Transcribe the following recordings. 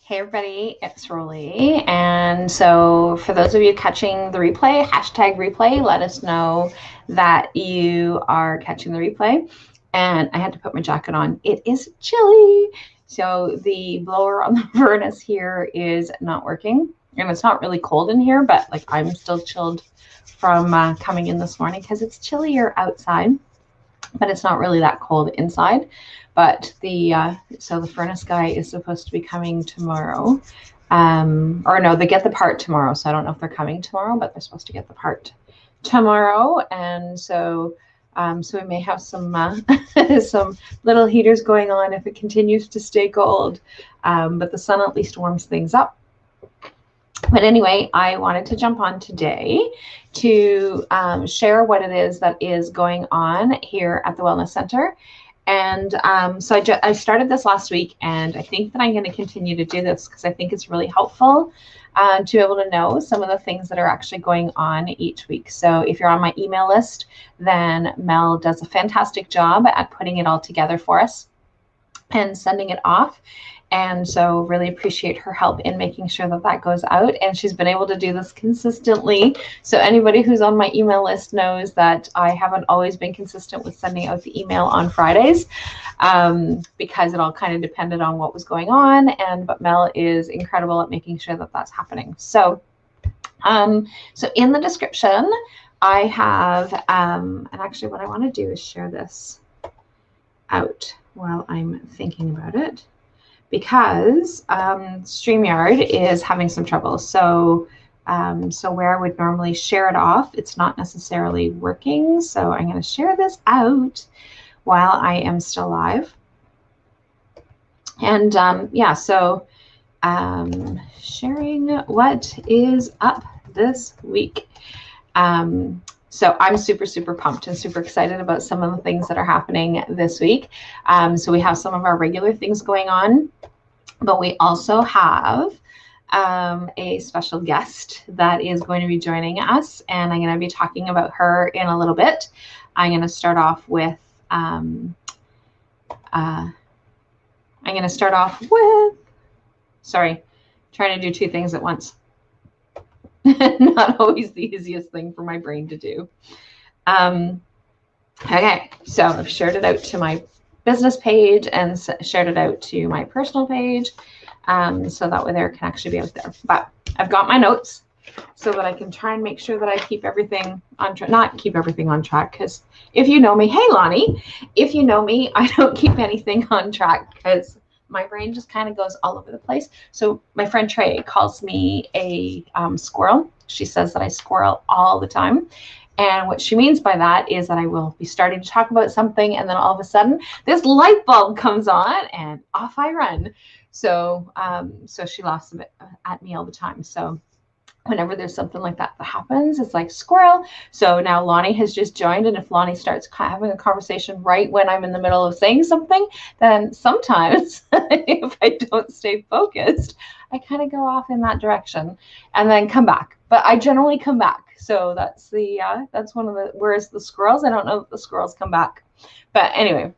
Hey everybody, it's Rolly. And so for those of you catching the replay, #replay, let us know that you are catching the replay. And I had to put my jacket on. It is chilly. So the blower on the furnace here is not working. And it's not really cold in here, but like I'm still chilled from coming in this morning because it's chillier outside, but it's not really that cold inside. But so the furnace guy is supposed to be coming tomorrow, or no, they get the part tomorrow. So I don't know if they're coming tomorrow, but they're supposed to get the part tomorrow, and so we may have some some little heaters going on if it continues to stay cold. But the sun at least warms things up. But anyway, I wanted to jump on today to share what it is that is going on here at the Wellness Center. And so I started this last week, and I think that I'm going to continue to do this because I think it's really helpful to be able to know some of the things that are actually going on each week. So if you're on my email list, then Mel does a fantastic job at putting it all together for us and sending it off. And so really appreciate her help in making sure that that goes out. And she's been able to do this consistently. So anybody who's on my email list knows that I haven't always been consistent with sending out the email on Fridays because it all kind of depended on what was going on. But Mel is incredible at making sure that that's happening. So, so in the description, I have, and actually what I want to do is share this out while I'm thinking about it, because StreamYard is having some trouble. So, so where I would normally share it off, it's not necessarily working. So I'm going to share this out while I am still live. And yeah, so sharing what is up this week. So I'm super pumped and super excited about some of the things that are happening this week. So we have some of our regular things going on, but we also have a special guest that is going to be joining us, and I'm going to be talking about her in a little bit. I'm going to start off with sorry, trying to do two things at once. Not always the easiest thing for my brain to do. Okay, so I've shared it out to my business page and shared it out to my personal page, so that way there can actually be out there. But I've got my notes so that I can try and make sure that I keep everything on track. Not keep everything on track, because if you know me, hey Lonnie, if you know me, I don't keep anything on track because my brain just kind of goes all over the place. So my friend Trey calls me a squirrel. She says that I squirrel all the time. And what she means by that is that I will be starting to talk about something, and then all of a sudden this light bulb comes on and off I run. So so she laughs at me all the time. So whenever there's something like that happens, it's like squirrel. So now Lonnie has just joined, and if Lonnie starts having a conversation right when I'm in the middle of saying something, then sometimes if I don't stay focused, I kind of go off in that direction and then come back. But I generally come back. So that's that's one of the, whereas the squirrels, I don't know if the squirrels come back. But anyway,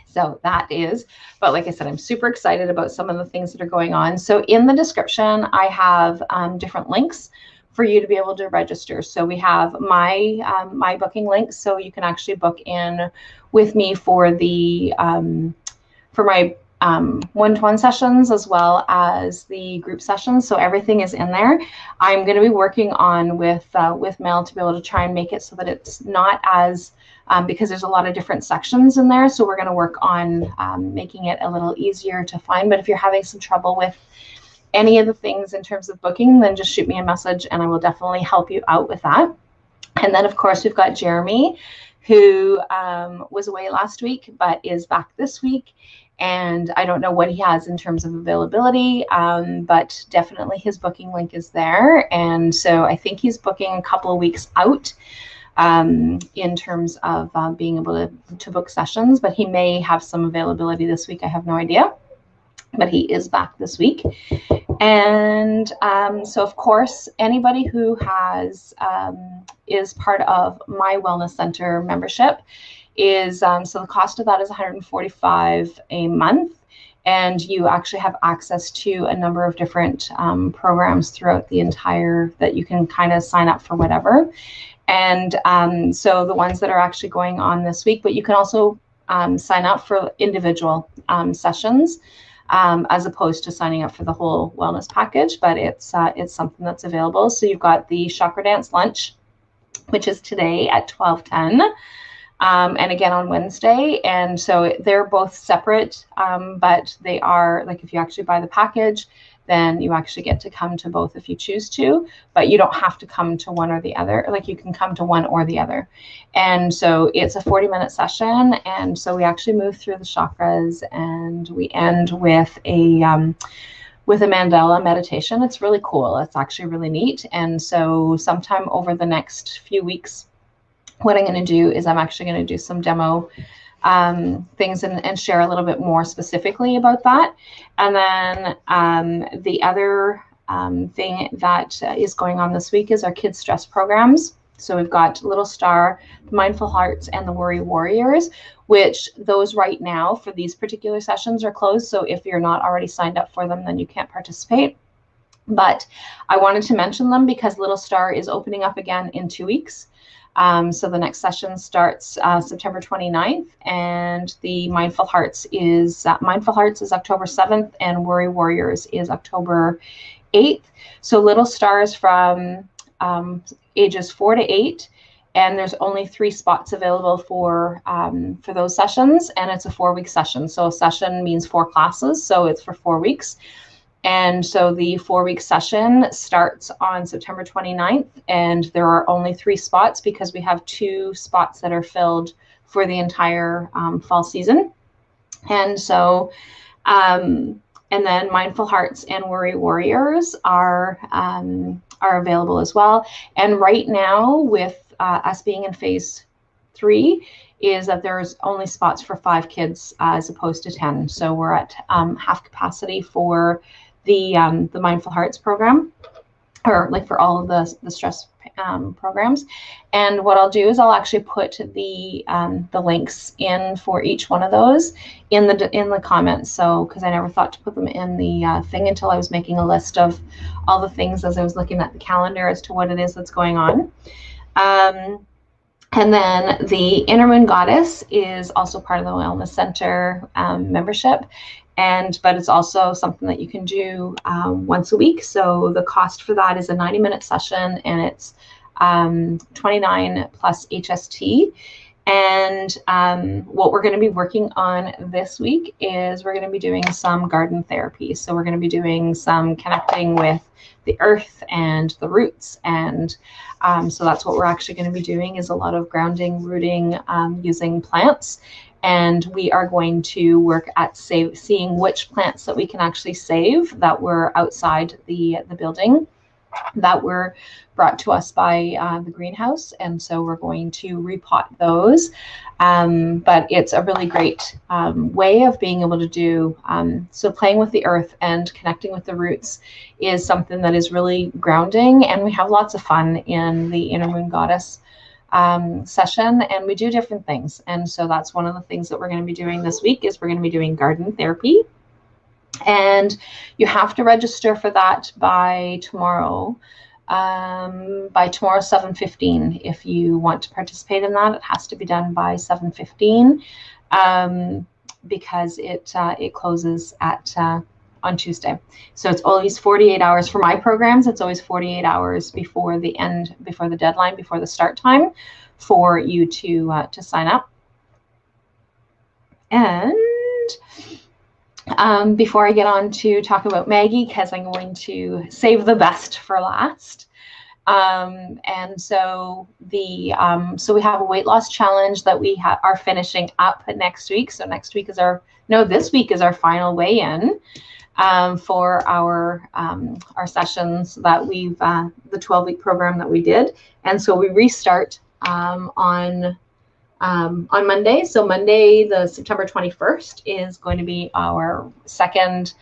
so that is, but like I said, I'm super excited about some of the things that are going on. So in the description, I have different links for you to be able to register. So we have my my booking links, so you can actually book in with me for the for my one-to-one sessions as well as the group sessions. So everything is in there. I'm going to be working on with Mel to be able to try and make it so that it's not as because there's a lot of different sections in there. So we're going to work on making it a little easier to find. But if you're having some trouble with any of the things in terms of booking, then just shoot me a message and I will definitely help you out with that. And then of course we've got Jeremy, who was away last week but is back this week. And I don't know what he has in terms of availability, but definitely his booking link is there. And so I think he's booking a couple of weeks out in terms of being able to book sessions, but he may have some availability this week. I have no idea, but he is back this week. And so of course, anybody who has is part of my Wellness Center membership is, so the cost of that is $145 a month. and you actually have access to a number of different programs throughout the entire, that you can kind of sign up for whatever. And so the ones that are actually going on this week, but you can also sign up for individual sessions as opposed to signing up for the whole wellness package, but it's something that's available. So you've got the Chakra Dance Lunch, which is today at 12:10. And again on Wednesday. And so they're both separate, but they are, like, if you actually buy the package, then you actually get to come to both if you choose to, but you don't have to come to one or the other. Like, you can come to one or the other. And so it's a 40-minute session. And so we actually move through the chakras, and we end with a mandala meditation. It's really cool. It's actually really neat. And so sometime over the next few weeks, what I'm going to do is I'm actually going to do some demo things and share a little bit more specifically about that. And then the other thing that is going on this week is our kids stress programs. So we've got Little Star, Mindful Hearts, and the Worry Warriors, which those right now for these particular sessions are closed. So if you're not already signed up for them, then you can't participate. But I wanted to mention them because Little Star is opening up again in 2 weeks. So the next session starts September 29th, and the Mindful Hearts is October 7th, and Worry Warriors is October 8th. So Little Stars from ages 4 to 8, and there's only 3 spots available for those sessions, and it's a 4-week session. So a session means 4 classes, so it's for 4 weeks. And so the 4-week session starts on September 29th, and there are only 3 spots because we have 2 spots that are filled for the entire fall season. And so, and then Mindful Hearts and Worry Warriors are available as well. And right now, with us being in phase 3, is that there's only spots for 5 kids as opposed to 10. So we're at half capacity for the Mindful Hearts program, or like for all of the stress programs. And what I'll do is I'll actually put the links in for each one of those in the comments. So, because I never thought to put them in the thing until I was making a list of all the things as I was looking at the calendar as to what it is that's going on. And then the Inner Moon Goddess is also part of the Wellness Center membership. But it's also something that you can do once a week. So the cost for that is a 90-minute session, and it's $29 plus HST. And what we're going to be working on this week is we're going to be doing some garden therapy. So we're going to be doing some connecting with the earth and the roots. And so that's what we're actually going to be doing, is a lot of grounding, rooting, using plants. And we are going to work at seeing which plants that we can actually save that were outside the building, that were brought to us by the greenhouse. And so we're going to repot those. But it's a really great way of being able to do, so playing with the earth and connecting with the roots is something that is really grounding. And we have lots of fun in the Inner Moon Goddess session, and we do different things. And so that's one of the things that we're going to be doing this week, is we're going to be doing garden therapy. And you have to register for that by tomorrow. By tomorrow 7:15. If you want to participate in that, it has to be done by 7:15, because it closes at on Tuesday. So it's always 48 hours for my programs. It's always 48 hours before the deadline, before the start time, for you to sign up. And before I get on to talk about Maggie, because I'm going to save the best for last. And so we have a weight loss challenge that we are finishing up next week. So this week is our final weigh-in for our sessions that we've the 12-week program that we did. And so we restart on Monday. So Monday, the September 21st, is going to be our second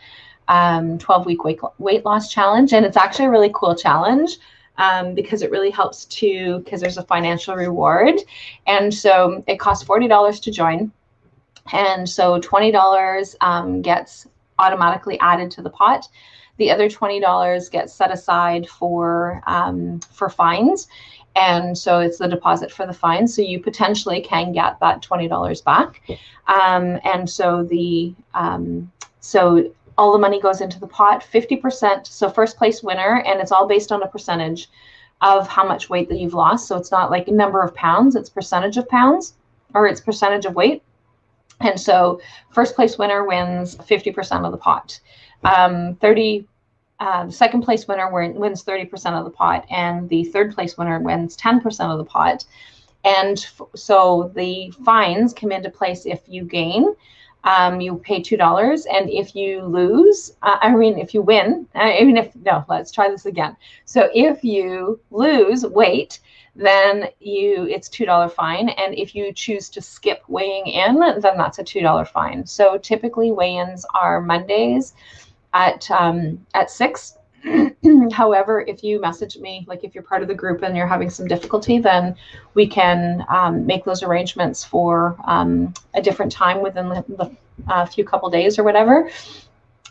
12-week weight loss challenge. And it's actually a really cool challenge because it really helps because there's a financial reward. And so it costs $40 to join. And so $20 gets automatically added to the pot. The other $20 gets set aside for fines. And so it's the deposit for the fine. So you potentially can get that $20 back. And so so all the money goes into the pot, 50%. So first place winner, and it's all based on a percentage of how much weight that you've lost. So it's not like a number of pounds, it's percentage of pounds, or it's percentage of weight. And so first place winner wins 50% of the pot. Second place winner wins 30% of the pot, and the third place winner wins 10% of the pot. And so the fines come into place if you gain. You pay $2, and if you lose, if you win, let's try this again. So if you lose weight, then it's $2 fine. And if you choose to skip weighing in, then that's a $2 fine. So typically weigh-ins are Mondays at 6. However, if you message me, like if you're part of the group and you're having some difficulty, then we can make those arrangements for a different time within the few couple days or whatever.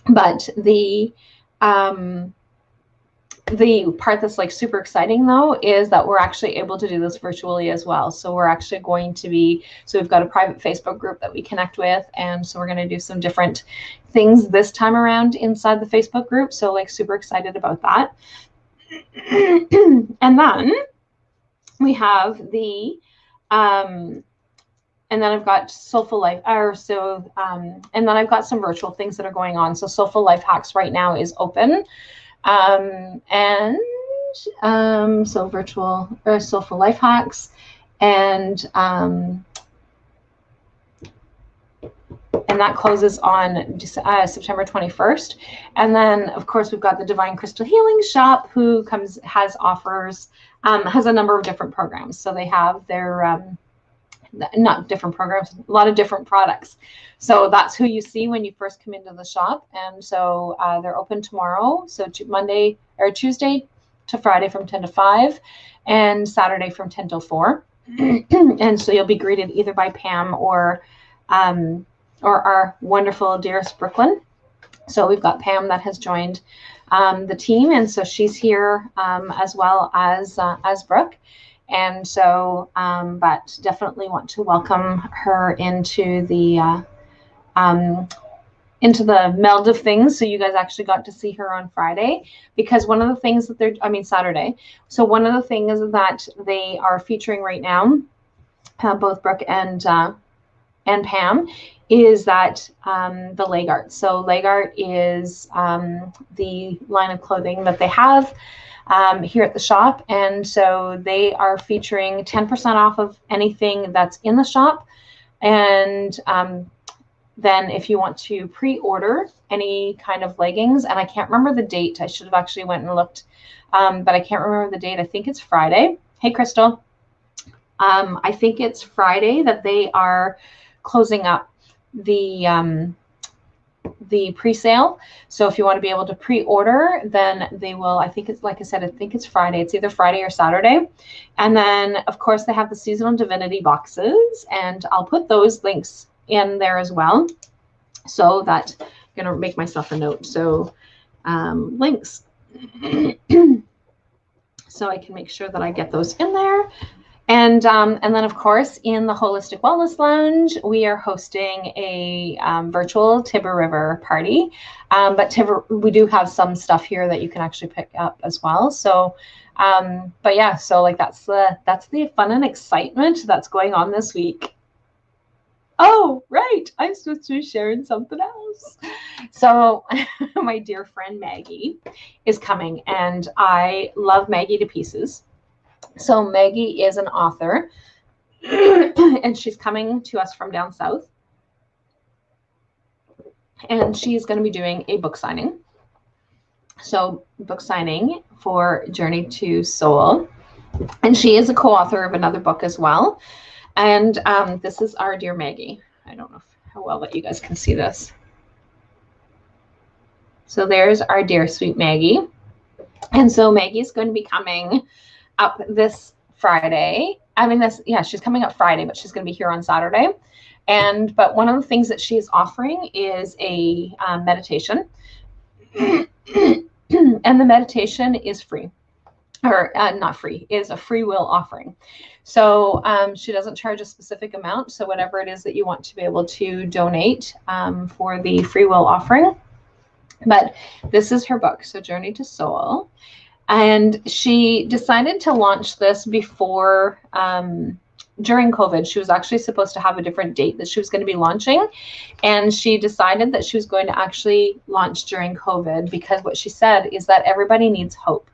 But the part that's like super exciting though is that we're actually able to do this virtually as well. So we're actually going to we've got a private Facebook group that we connect with, and so we're going to do some different things this time around inside the Facebook group. So like super excited about that. And then we have and then I've got Soulful Life, and then I've got some virtual things that are going on. So Soulful Life Hacks right now is open. So virtual or Soulful Life Hacks, and that closes on September 21st. And then of course we've got the Divine Crystal Healing Shop, who has a number of different programs. So they have their not different programs, a lot of different products. So that's who you see when you first come into the shop. And so they're open tomorrow. So Monday or Tuesday to Friday from 10 to 5 and Saturday from 10 till 4. And so you'll be greeted either by Pam or our wonderful dearest Brooklyn. So we've got Pam that has joined the team. And so she's here as well as Brooke. And so, but definitely want to welcome her into the meld of things. So you guys actually got to see her on Friday, because one of the things that Saturday. So one of the things that they are featuring right now, both Brooke and Pam, is that the leg art. So leg art is the line of clothing that they have here at the shop. And so they are featuring 10% off of anything that's in the shop. And then if you want to pre-order any kind of leggings, and I can't remember the date, I should have actually went and looked, but I can't remember the date. I think it's Friday. Hey, Crystal. I think it's Friday that they are closing up the pre-sale. So if you want to be able to pre-order, then they will, I think it's, like I said, I think it's Friday. It's either Friday or Saturday. And then of course they have the seasonal divinity boxes, and I'll put those links in there as well. So that I'm going to make myself a note. So links. So I can make sure that I get those in there. And then, of course, in the Holistic Wellness Lounge, we are hosting a virtual Tiber River party. But Tiber, we do have some stuff here that you can actually pick up as well. So, but yeah, so like that's the fun and excitement that's going on this week. Oh, right. I'm supposed to be sharing something else. So my dear friend Maggie is coming, and I love Maggie to pieces. So Maggie is an author, and she's coming to us from down south. And she's going to be doing a book signing. So book signing for Journey to Soul. And she is a co-author of another book as well. And this is our dear Maggie. I don't know how well that you guys can see this. So there's our dear sweet Maggie. And so Maggie's going to be coming up this Friday I mean, she's coming up Friday, but she's going to be here on Saturday. But one of the things that she's offering is a meditation. And the meditation is free, or not free, is a free will offering. So she doesn't charge a specific amount. So whatever it is that you want to be able to donate for the free will offering. But this is her book, so Journey to Soul. And she decided to launch this before, during COVID. She was actually supposed to have a different date that she was going to be launching. And she decided that she was going to actually launch during COVID, because what she said is that everybody needs hope.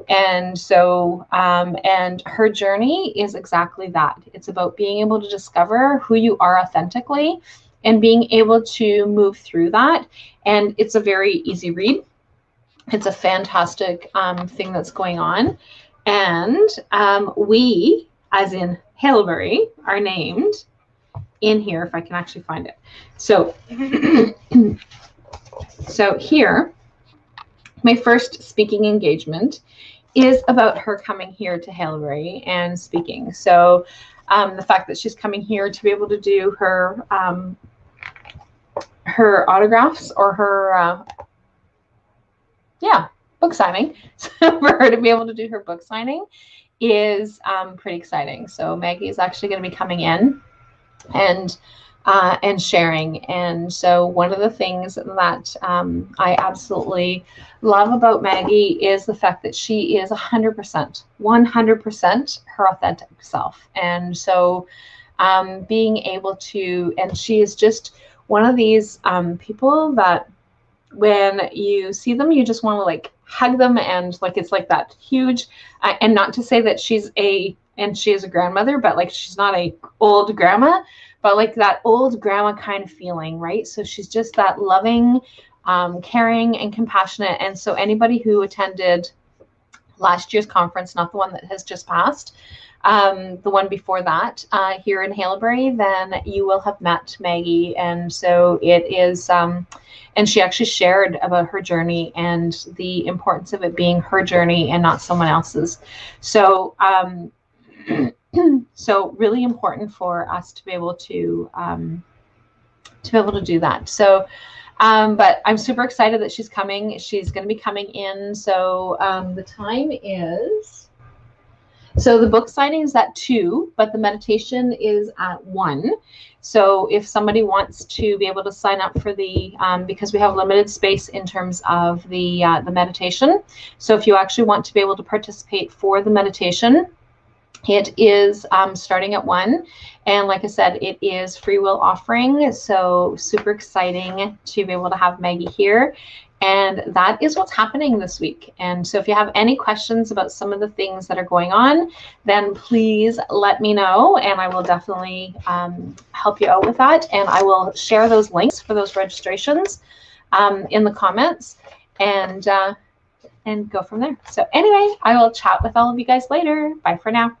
And so, and her journey is exactly that. It's about being able to discover who you are authentically and being able to move through that. And it's a very easy read. It's a fantastic thing that's going on. And we, as in Haileybury, are named in here, if I can actually find it. So, so here, my first speaking engagement is about her coming here to Haileybury and speaking. So the fact that she's coming here to be able to do her her autographs, or her book signing, so for her to be able to do her book signing is pretty exciting. So Maggie is actually going to be coming in and sharing. And so one of the things that I absolutely love about Maggie is the fact that she is 100% her authentic self. And so being able to, and she is just one of these people that when you see them, you just want to like hug them, and like it's like that huge, and not to say that she is a grandmother, but like she's not a old grandma, but like that old grandma kind of feeling, right? So she's just that loving, caring, and compassionate. And so anybody who attended last year's conference, not the one that has just passed, the one before that, here in Haileybury, then you will have met Maggie. And so it is, and she actually shared about her journey and the importance of it being her journey and not someone else's. So, so really important for us to be able to do that. So, but I'm super excited that she's coming. She's going to be coming in. So the time is, so the book signing is at 2, but the meditation is at 1. So if somebody wants to be able to sign up for the, because we have limited space in terms of the meditation. So if you actually want to be able to participate for the meditation, it is starting at 1. And like I said, it is free will offering. So super exciting to be able to have Maggie here. And that is what's happening this week. And so if you have any questions about some of the things that are going on, then please let me know, and I will definitely help you out with that. And I will share those links for those registrations in the comments, and go from there. So anyway, I will chat with all of you guys later. Bye for now.